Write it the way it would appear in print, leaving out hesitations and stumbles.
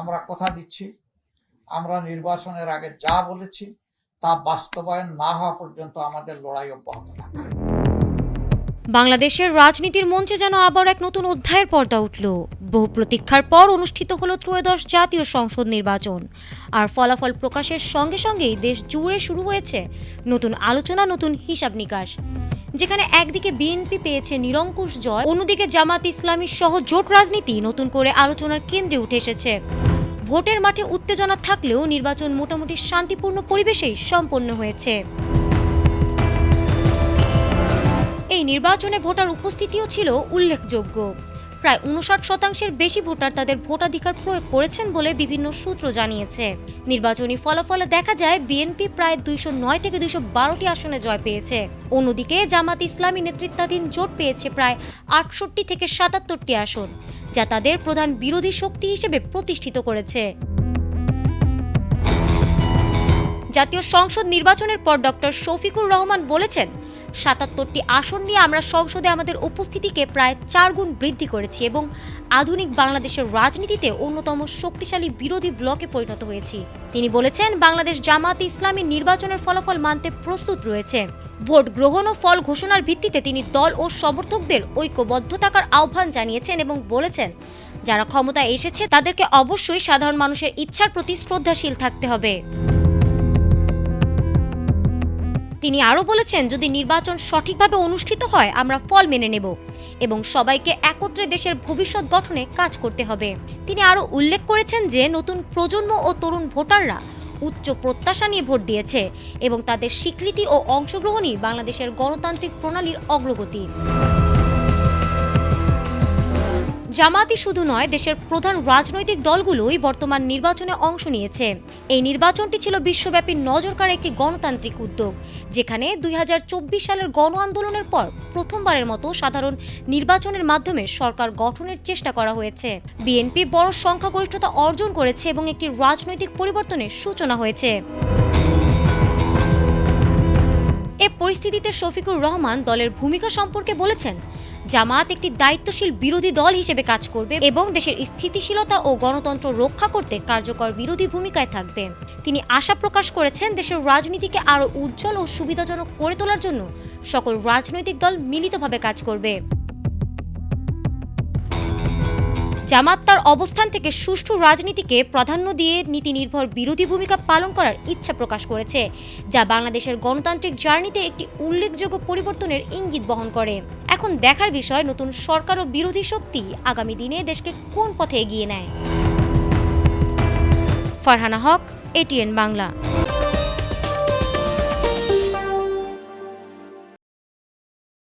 আমরা কথা দিচ্ছি, আমরা নির্বাচনের আগে যা বলেছি তা বাস্তবায়ন না হওয়া পর্যন্ত আমাদের লড়াই অব্যাহত থাকবে। বাংলাদেশের রাজনীতির মঞ্চে যেন আবার এক নতুন অধ্যায়ের পর্দা উঠল। বহু প্রতীক্ষার পর অনুষ্ঠিত হলো ত্রয়োদশ জাতীয় সংসদ নির্বাচন। আর ফলাফল প্রকাশের সঙ্গে সঙ্গেই দেশ জুড়ে শুরু হয়েছে নতুন আলোচনা, নতুন হিসাব নিকাশ। যেখানে একদিকে বিএনপি পেয়েছে নিরঙ্কুশ জয়, অন্যদিকে জামাত ইসলামী সহ জোট রাজনীতি নতুন করে আলোচনার কেন্দ্রে উঠে এসেছে। ভোটের মাঠে উত্তেজনা থাকলেও নির্বাচন মোটামুটি শান্তিপূর্ণ পরিবেশেই সম্পন্ন হয়েছে। এই নির্বাচনে ভোটার উপস্থিতিও ছিল উল্লেখযোগ্য। প্রায় 59% বেশি ভোটার তাদের ভোটাধিকার প্রয়োগ করেছেন বলে বিভিন্ন সূত্র জানিয়েছে। নির্বাচনী ফলাফলে দেখা যায় বিএনপি প্রায় 209 থেকে 212টি আসনে জয় পেয়েছে। অন্যদিকে জামাত ইসলামী নেতৃত্বাধীন জোট পেয়েছে প্রায় 68 থেকে 77টি আসন, যা তাদের প্রধান বিরোধী শক্তি হিসেবে প্রতিষ্ঠিত করেছে। জাতীয় সংসদ নির্বাচনের পর ডক্টর শফিকুর রহমান বলেছেন, 77টি আসন নিয়ে আমরা সংসদে আমাদের উপস্থিতিকে প্রায় 4 গুণ বৃদ্ধি করেছি এবং আধুনিক বাংলাদেশের রাজনীতিতে অন্যতম শক্তিশালী বিরোধী ব্লকে পরিণত হয়েছি। তিনি বলেছেন, বাংলাদেশ জামাত ইসলামী নির্বাচনের ফলাফল মানতে প্রস্তুত রয়েছে। ভোট গ্রহণ ও ফল ঘোষণার ভিত্তিতে তিনি দল ও সমর্থকদের ঐক্যবদ্ধ থাকার আহ্বান জানিয়েছেন এবং বলেছেন, যারা ক্ষমতায় এসেছে তাদেরকে অবশ্যই সাধারণ মানুষের ইচ্ছার প্রতি শ্রদ্ধাশীল থাকতে হবে। তিনি আরও বলেছেন, যদি নির্বাচন সঠিকভাবে অনুষ্ঠিত হয় আমরা ফল মেনে নেব এবং সবাইকে একত্রে দেশের ভবিষ্যৎ গঠনে কাজ করতে হবে। তিনি আরও উল্লেখ করেছেন যে নতুন প্রজন্ম ও তরুণ ভোটাররা উচ্চ প্রত্যাশা নিয়ে ভোট দিয়েছে এবং তাদের স্বীকৃতি ও অংশগ্রহণই বাংলাদেশের গণতান্ত্রিক প্রণালীর অগ্রগতি। জামাতই শুধু নয়, দেশের প্রধান রাজনৈতিক দলগুলোই বর্তমান নির্বাচনে অংশ নিয়েছে। এই নির্বাচনটি ছিল বিশ্বব্যাপী নজরকাড়া একটি গণতান্ত্রিক উদ্যোগ, যেখানে 2024 সালের গণ আন্দোলনের পর প্রথমবারের মতো সাধারণ নির্বাচনের মাধ্যমে সরকার গঠনের চেষ্টা করা হয়েছে। বিএনপি বড় সংখ্যাগরিষ্ঠতা অর্জন করেছে এবং একটি রাজনৈতিক পরিবর্তনের সূচনা হয়েছে। এ পরিস্থিতিতে শফিকুর রহমান দলের ভূমিকা সম্পর্কে বলেছেন, জামাত একটি দায়িত্বশীল বিরোধী দল হিসেবে কাজ করবে এবং দেশের স্থিতিশীলতা ও গণতন্ত্র রক্ষা করতে কার্যকর বিরোধী ভূমিকায় থাকবে। তিনি আশা প্রকাশ করেছেন, দেশের রাজনীতিকে আরও উজ্জ্বল ও সুবিধাজনক করে তোলার জন্য সকল রাজনৈতিক দল মিলিতভাবে কাজ করবে। জামাত তার অবস্থান থেকে সুষ্ঠু রাজনীতিকে প্রাধান্য দিয়ে নীতি নির্ভর বিরোধী ভূমিকা পালন করার ইচ্ছা প্রকাশ করেছে, যা বাংলাদেশের গণতান্ত্রিক জার্নিতে একটি উল্লেখযোগ্য পরিবর্তনের ইঙ্গিত বহন করে। এখন দেখার বিষয়, নতুন সরকার ও বিরোধী শক্তি আগামী দিনে দেশকে কোন পথে এগিয়ে নেয়। ফারহানা হক, ATN বাংলা।